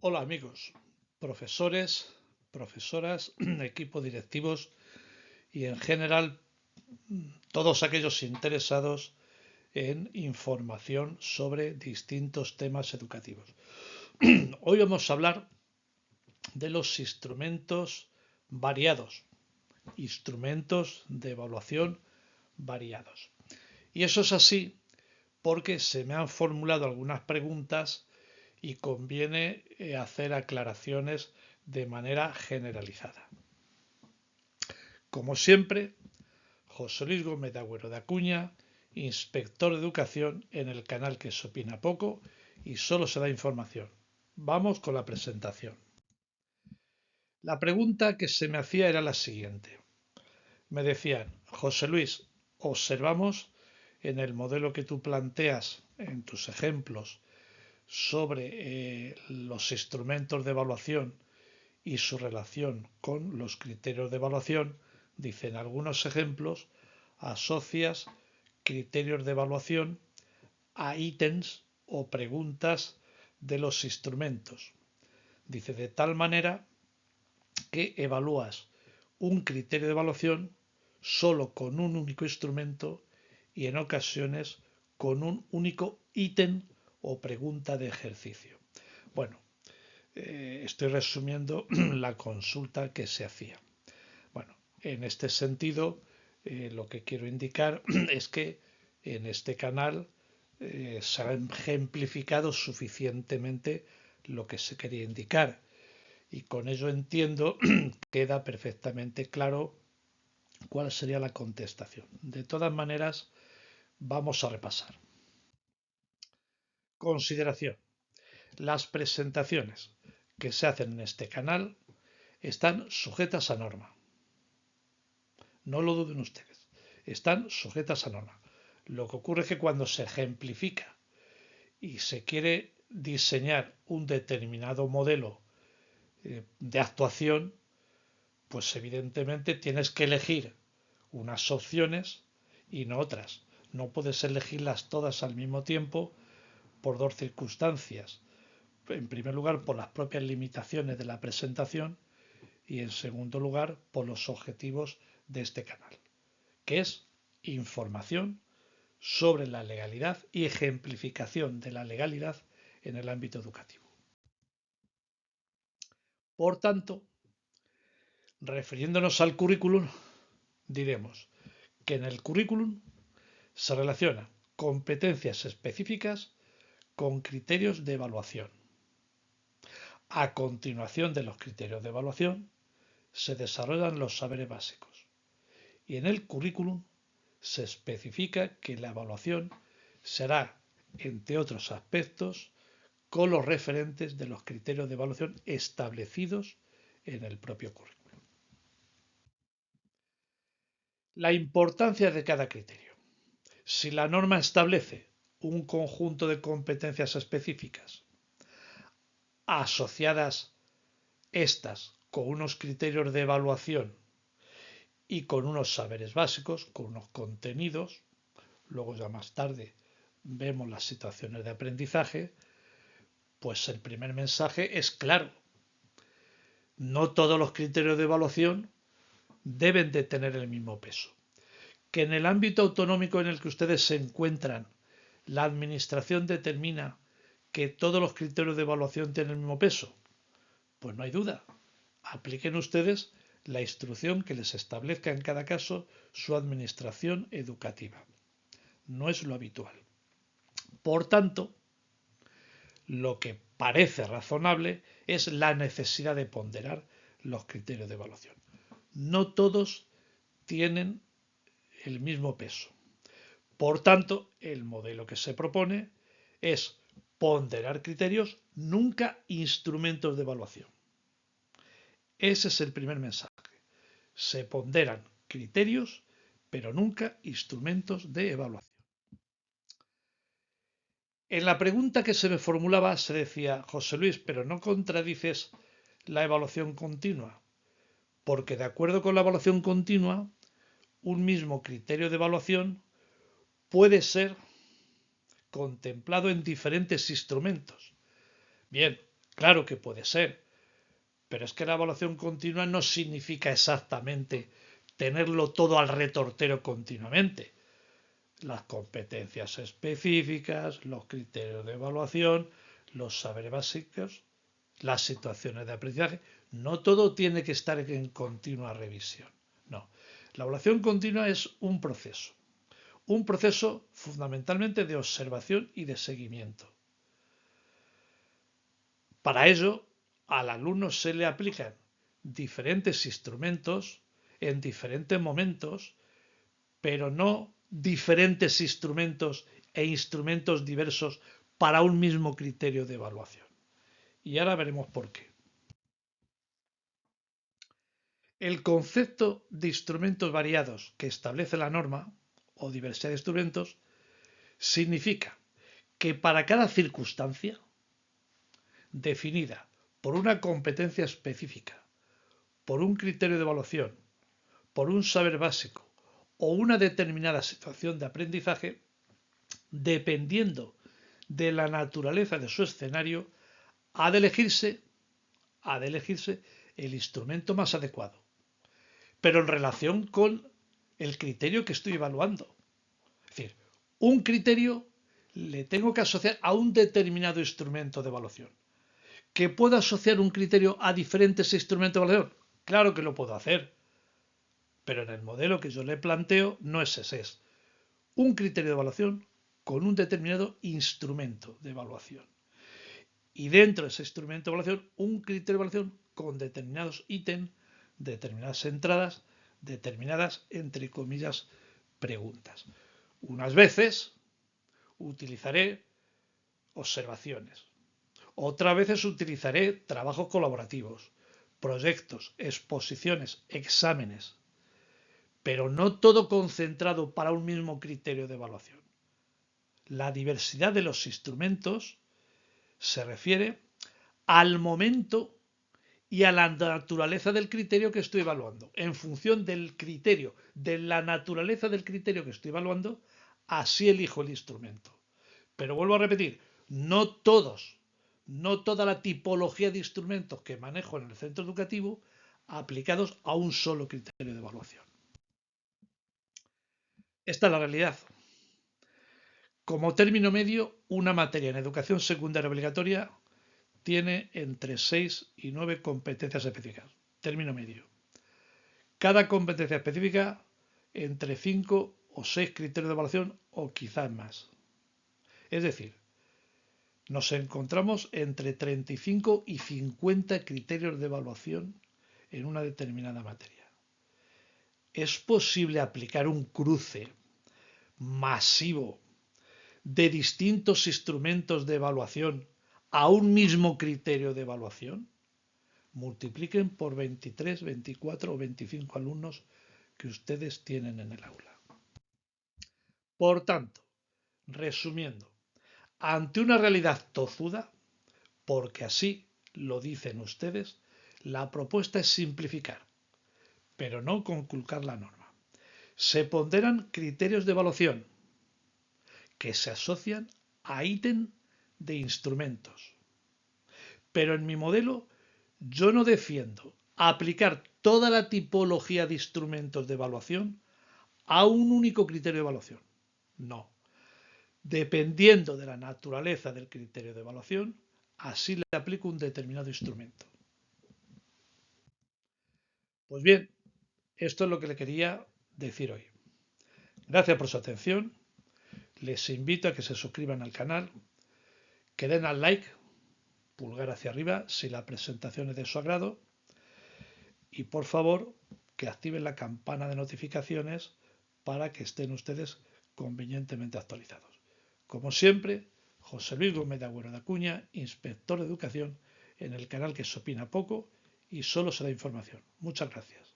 Hola amigos, profesores, profesoras, equipos directivos y en general todos aquellos interesados en información sobre distintos temas educativos. Hoy vamos a hablar de los instrumentos de evaluación variados. Y eso es así porque se me han formulado algunas preguntas y conviene hacer aclaraciones de manera generalizada. Como siempre, José Luis Gómez de Agüero de Acuña, inspector de educación en el canal que se opina poco y solo se da información. Vamos con la presentación. La pregunta que se me hacía era la siguiente. Me decían, José Luis, observamos en el modelo que tú planteas en tus ejemplos sobre los instrumentos de evaluación y su relación con los criterios de evaluación, dicen algunos ejemplos, asocias criterios de evaluación a ítems o preguntas de los instrumentos. Dice de tal manera que evalúas un criterio de evaluación solo con un único instrumento y en ocasiones con un único ítem o pregunta de ejercicio. Bueno, estoy resumiendo la consulta que se hacía. Bueno, en este sentido, lo que quiero indicar es que en este canal se ha ejemplificado suficientemente lo que se quería indicar y con ello entiendo queda perfectamente claro cuál sería la contestación. De todas maneras, vamos a repasar. Consideración. Las presentaciones que se hacen en este canal están sujetas a norma. No lo duden ustedes. Están sujetas a norma. Lo que ocurre es que cuando se ejemplifica y se quiere diseñar un determinado modelo de actuación, pues evidentemente tienes que elegir unas opciones y no otras. No puedes elegirlas todas al mismo tiempo por dos circunstancias. En primer lugar, por las propias limitaciones de la presentación y en segundo lugar, por los objetivos de este canal, que es información sobre la legalidad y ejemplificación de la legalidad en el ámbito educativo. Por tanto, refiriéndonos al currículum, diremos que en el currículum se relaciona competencias específicas con criterios de evaluación. A continuación de los criterios de evaluación se desarrollan los saberes básicos y en el currículum se especifica que la evaluación será, entre otros aspectos, con los referentes de los criterios de evaluación establecidos en el propio currículum. La importancia de cada criterio. Si la norma establece un conjunto de competencias específicas asociadas estas con unos criterios de evaluación y con unos saberes básicos, con unos contenidos, luego ya más tarde vemos las situaciones de aprendizaje, pues el primer mensaje es claro. No todos los criterios de evaluación deben de tener el mismo peso. Que en el ámbito autonómico en el que ustedes se encuentran, la administración determina que todos los criterios de evaluación tienen el mismo peso, pues no hay duda. Apliquen ustedes la instrucción que les establezca en cada caso su administración educativa. No es lo habitual. Por tanto, lo que parece razonable es la necesidad de ponderar los criterios de evaluación. No todos tienen el mismo peso. Por tanto, el modelo que se propone es ponderar criterios, nunca instrumentos de evaluación. Ese es el primer mensaje. Se ponderan criterios, pero nunca instrumentos de evaluación. En la pregunta que se me formulaba se decía, José Luis, pero no contradices la evaluación continua, porque de acuerdo con la evaluación continua, un mismo criterio de evaluación puede ser contemplado en diferentes instrumentos. Bien, Claro que puede ser, pero es que la evaluación continua no significa exactamente tenerlo todo al retortero continuamente. Las competencias específicas, los criterios de evaluación, los saberes básicos, las situaciones de aprendizaje, no todo tiene que estar en continua revisión. No, la evaluación continua es un proceso fundamentalmente de observación y de seguimiento. Para ello, al alumno se le aplican diferentes instrumentos en diferentes momentos, pero no diferentes instrumentos e instrumentos diversos para un mismo criterio de evaluación. Y ahora veremos por qué. El concepto de instrumentos variados que establece la norma, o diversidad de instrumentos, significa que para cada circunstancia definida por una competencia específica, por un criterio de evaluación, por un saber básico o una determinada situación de aprendizaje, dependiendo de la naturaleza de su escenario, ha de elegirse el instrumento más adecuado, pero en relación con el criterio que estoy evaluando. Es decir, un criterio le tengo que asociar a un determinado instrumento de evaluación. ¿Que puedo asociar un criterio a diferentes instrumentos de evaluación? Claro que lo puedo hacer, pero en el modelo que yo le planteo no es ese, es un criterio de evaluación con un determinado instrumento de evaluación. Y dentro de ese instrumento de evaluación, un criterio de evaluación con determinados ítems, determinadas entradas, determinadas, entre comillas, preguntas. Unas veces utilizaré observaciones, otras veces utilizaré trabajos colaborativos, proyectos, exposiciones, exámenes, pero no todo concentrado para un mismo criterio de evaluación. La diversidad de los instrumentos se refiere al momento y a la naturaleza del criterio que estoy evaluando. En función del criterio, de la naturaleza del criterio que estoy evaluando, así elijo el instrumento. Pero vuelvo a repetir, no toda la tipología de instrumentos que manejo en el centro educativo aplicados a un solo criterio de evaluación. Esta es la realidad. Como término medio, una materia en educación secundaria obligatoria tiene entre 6 y 9 competencias específicas. Término medio. Cada competencia específica entre 5 o 6 criterios de evaluación o quizás más. Es decir, nos encontramos entre 35 y 50 criterios de evaluación en una determinada materia. ¿Es posible aplicar un cruce masivo de distintos instrumentos de evaluación a un mismo criterio de evaluación? Multipliquen por 23, 24 o 25 alumnos que ustedes tienen en el aula. Por tanto, resumiendo, ante una realidad tozuda, porque así lo dicen ustedes, la propuesta es simplificar, pero no conculcar la norma. Se ponderan criterios de evaluación que se asocian a ítem de instrumentos. Pero en mi modelo yo no defiendo aplicar toda la tipología de instrumentos de evaluación a un único criterio de evaluación. No. Dependiendo de la naturaleza del criterio de evaluación, así le aplico un determinado instrumento. Pues bien, esto es lo que le quería decir hoy. Gracias por su atención. Les invito a que se suscriban al canal, que den al like, pulgar hacia arriba si la presentación es de su agrado, y por favor que activen la campana de notificaciones para que estén ustedes convenientemente actualizados. Como siempre, José Luis Gómez de Agüero de Acuña, inspector de educación, en el canal que se opina poco y solo se da información. Muchas gracias.